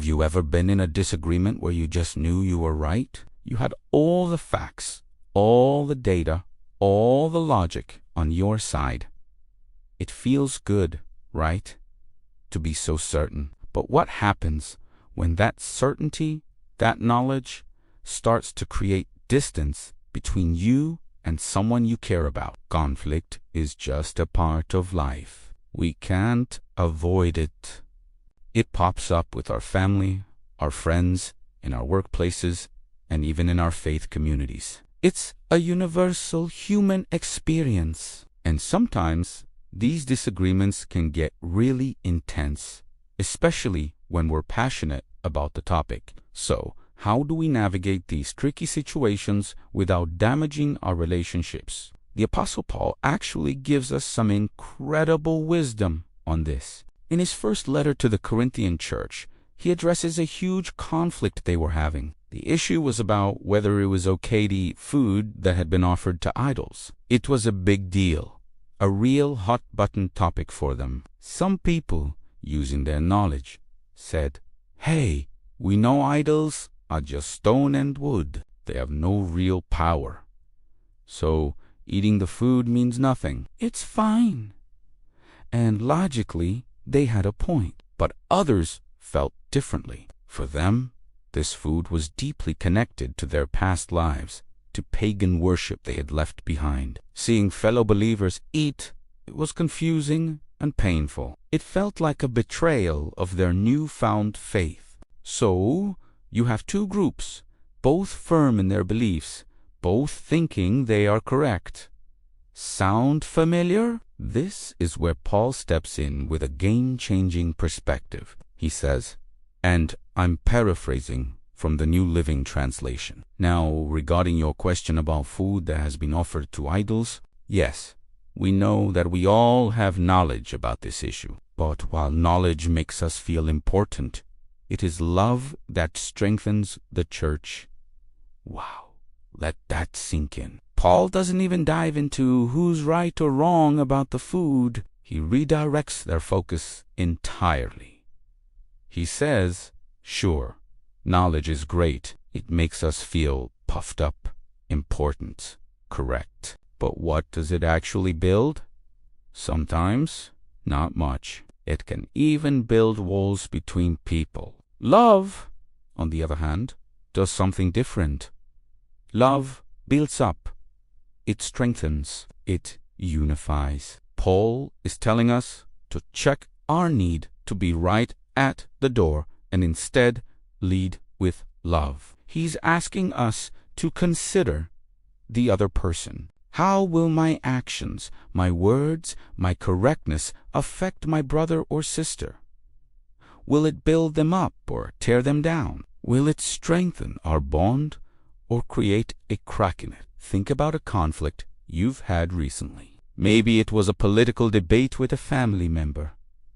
Have you ever been in a disagreement where you just knew you were right? You had all the facts, all the data, all the logic on your side. It feels good, right? To be so certain. But what happens when that certainty, that knowledge, starts to create distance between you and someone you care about? Conflict is just a part of life. We can't avoid it. It pops up with our family, our friends, in our workplaces, and even in our faith communities. It's a universal human experience. And sometimes these disagreements can get really intense, especially when we're passionate about the topic. So, how do we navigate these tricky situations without damaging our relationships? The Apostle Paul actually gives us some incredible wisdom on this. In his first letter to the Corinthian church, he addresses a huge conflict they were having. The issue was about whether it was okay to eat food that had been offered to idols. It was a big deal, a real hot-button topic for them. Some people, using their knowledge, said, "Hey, we know idols are just stone and wood. They have no real power. So eating the food means nothing. It's fine." And logically, they had a point. But others felt differently. For them, this food was deeply connected to their past lives, to pagan worship they had left behind. Seeing fellow believers eat, it was confusing and painful. It felt like a betrayal of their newfound faith. So, you have two groups, both firm in their beliefs, both thinking they are correct. Sound familiar? This is where Paul steps in with a game-changing perspective. He says, and I'm paraphrasing from the New Living Translation. Now, regarding your question about food that has been offered to idols, yes, we know that we all have knowledge about this issue. But while knowledge makes us feel important, it is love that strengthens the church. Wow, let that sink in. Paul doesn't even dive into who's right or wrong about the food. He redirects their focus entirely. He says, sure, knowledge is great. It makes us feel puffed up, important, correct. But what does it actually build? Sometimes, not much. It can even build walls between people. Love, on the other hand, does something different. Love builds up. It strengthens. It unifies. Paul is telling us to check our need to be right at the door and instead lead with love. He's asking us to consider the other person. How will my actions, my words, my correctness affect my brother or sister? Will it build them up or tear them down? Will it strengthen our bond or create a crack in it? Think about a conflict you've had recently. Maybe it was a political debate with a family member,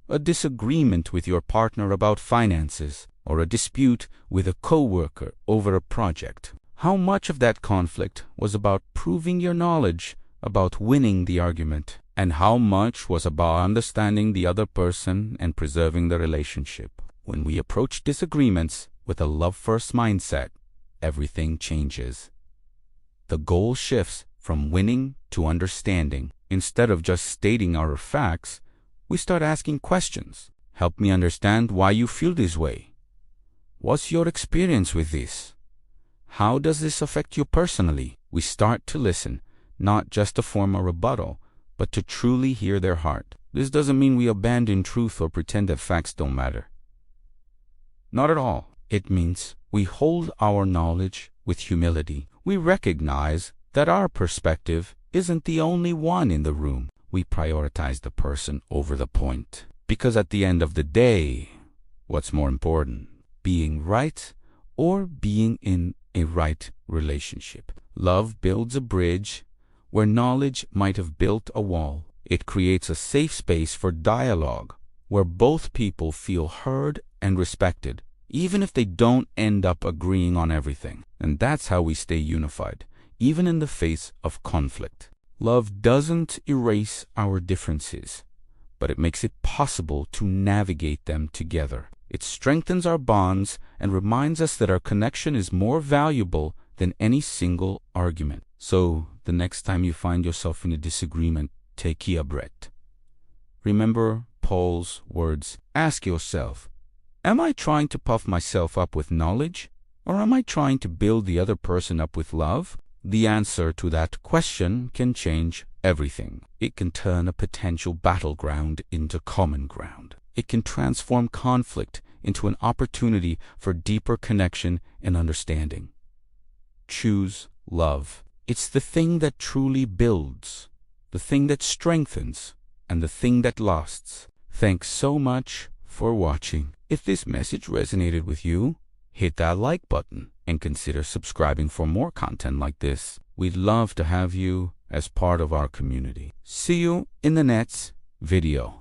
a disagreement with your partner about finances, or a dispute with a coworker over a project. How much of that conflict was about proving your knowledge, about winning the argument, and how much was about understanding the other person and preserving the relationship? When we approach disagreements with a love-first mindset, everything changes. The goal shifts from winning to understanding. Instead of just stating our facts, we start asking questions. Help me understand why you feel this way. What's your experience with this? How does this affect you personally? We start to listen, not just to form a rebuttal, but to truly hear their heart. This doesn't mean we abandon truth or pretend that facts don't matter. Not at all. It means we hold our knowledge with humility. We recognize that our perspective isn't the only one in the room. We prioritize the person over the point. Because at the end of the day, what's more important? Being right or being in a right relationship? Love builds a bridge where knowledge might have built a wall. It creates a safe space for dialogue where both people feel heard and respected, even if they don't end up agreeing on everything. And that's how we stay unified, even in the face of conflict. Love doesn't erase our differences, but it makes it possible to navigate them together. It strengthens our bonds and reminds us that our connection is more valuable than any single argument. So, the next time you find yourself in a disagreement, take a breath. Remember Paul's words. Ask yourself, am I trying to puff myself up with knowledge, or am I trying to build the other person up with love? The answer to that question can change everything. It can turn a potential battleground into common ground. It can transform conflict into an opportunity for deeper connection and understanding. Choose love. It's the thing that truly builds, the thing that strengthens, and the thing that lasts. Thanks so much for watching. If this message resonated with you, hit that like button and consider subscribing for more content like this. We'd love to have you as part of our community. See you in the next video.